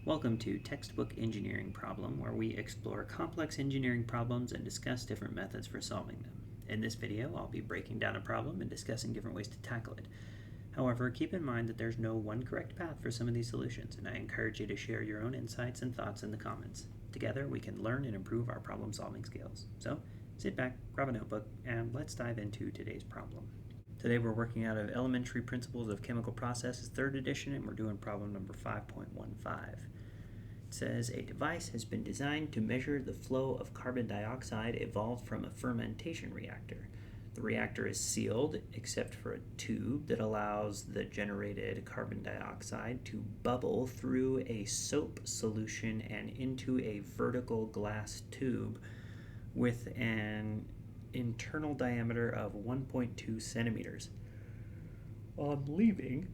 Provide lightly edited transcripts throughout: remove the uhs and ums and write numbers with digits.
Welcome to Textbook Engineering Problem, where we explore complex engineering problems and discuss different methods for solving them. In this video, I'll be breaking down a problem and discussing different ways to tackle it. However, keep in mind that there's no one correct path for some of these solutions, and I encourage you to share your own insights and thoughts in the comments. Together, we can learn and improve our problem-solving skills. So, sit back, grab a notebook, and let's dive into today's problem. Today we're working out of Elementary Principles of Chemical Processes, 3rd edition, and we're doing problem number 5.15. It says, a device has been designed to measure the flow of carbon dioxide evolved from a fermentation reactor. The reactor is sealed except for a tube that allows the generated carbon dioxide to bubble through a soap solution and into a vertical glass tube with an internal diameter of 1.2 centimeters. On leaving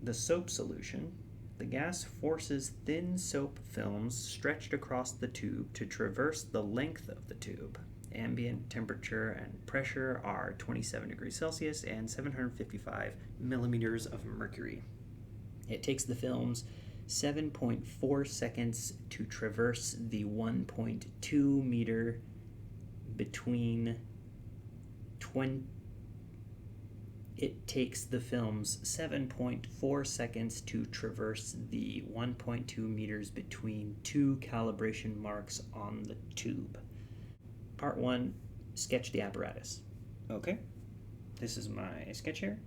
the soap solution, the gas forces thin soap films stretched across the tube to traverse the length of the tube. Ambient temperature and pressure are 27 degrees Celsius and 755 millimeters of mercury. It takes the films 7.4 seconds to traverse the 1.2 meter between 20. It takes the films 7.4 seconds to traverse the 1.2 meters between two calibration marks on the tube. Part 1, sketch the apparatus. Okay, this is my sketch here.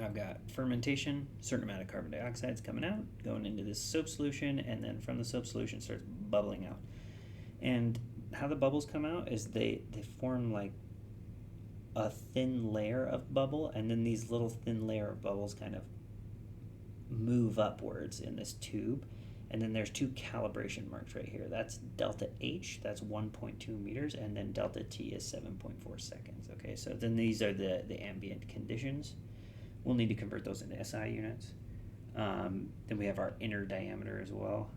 I've got fermentation, certain amount of carbon dioxide is coming out, going into this soap solution, and then from the soap solution it starts bubbling out. And how the bubbles come out is they form like a thin layer of bubble, and then these little thin layer of bubbles kind of move upwards in this tube. And then there's two calibration marks right here. That's delta H, that's 1.2 meters, and then delta T is 7.4 seconds. Okay, so then these are the ambient conditions. We'll need to convert those into SI units. Then we have our inner diameter as well,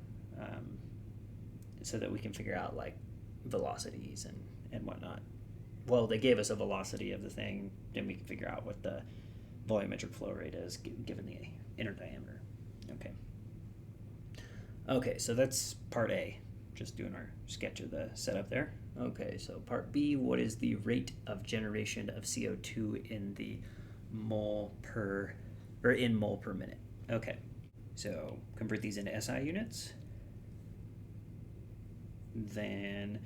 so that we can figure out like velocities and whatnot. Well, they gave us a velocity of the thing, then we can figure out what the volumetric flow rate is given the inner diameter. Okay, so that's part A, just doing our sketch of the setup there. Okay, so part B, what is the rate of generation of CO2 in the mole per minute? Okay, so convert these into SI units. Then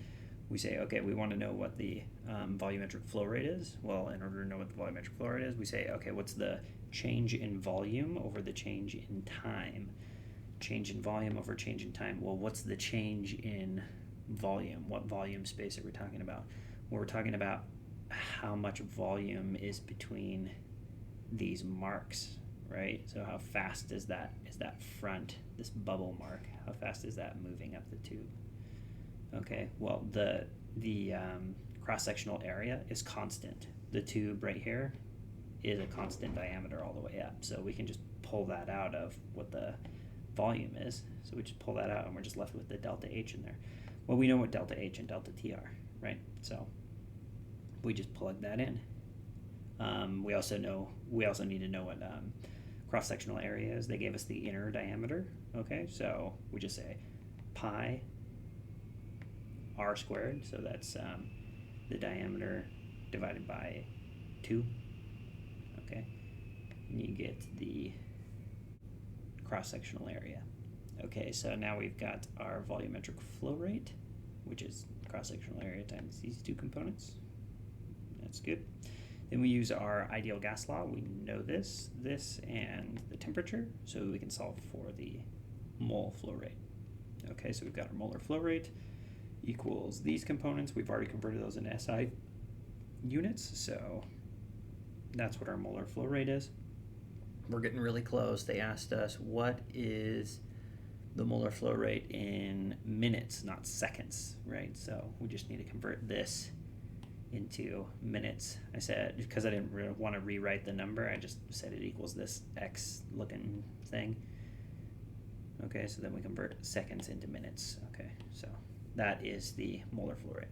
we say, okay, we want to know what the volumetric flow rate is. Well, in order to know what the volumetric flow rate is, we say, okay, what's the change in volume over the change in time? Change in volume over change in time. Well, what's the change in volume? What volume space are we talking about? Well, we're talking about how much volume is between these marks, right? So how fast is that front, this bubble mark, how fast is that moving up the tube? Okay, well, the cross-sectional area is constant. The tube right here is a constant diameter all the way up, so we can just pull that out of what the volume is. So we just pull that out and we're just left with the delta H in there. Well, we know what delta H and delta T are, right? So we just plug that in. We also need to know what cross-sectional area is. They gave us the inner diameter. Okay, so we just say pi r squared, so that's the diameter divided by 2. Okay, and you get the cross-sectional area. Okay, so now we've got our volumetric flow rate, which is cross-sectional area times these two components. That's good. Then we use our ideal gas law. We know this, and the temperature, so we can solve for the mole flow rate. Okay, so we've got our molar flow rate equals these components. We've already converted those into SI units, so that's what our molar flow rate is. We're getting really close. They asked us, what is the molar flow rate in minutes, not seconds, right? So we just need to convert this into minutes. I said, because I didn't really want to rewrite the number, I just said it equals this X looking thing. Okay, so then we convert seconds into minutes. Okay, so that is the molar flow rate.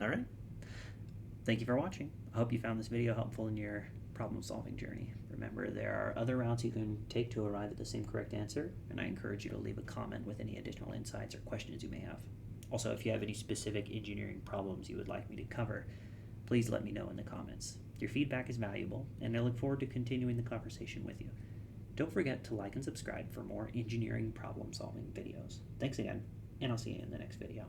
All right. Thank you for watching. I hope you found this video helpful in your problem-solving journey. Remember Remember, there are other routes you can take to arrive at the same correct answer, and I encourage you to leave a comment with any additional insights or questions you may have. Also, if you have any specific engineering problems you would like me to cover, please let me know in the comments. Your feedback is valuable, and I look forward to continuing the conversation with you. Don't forget to like and subscribe for more engineering problem-solving videos. Thanks again, and I'll see you in the next video.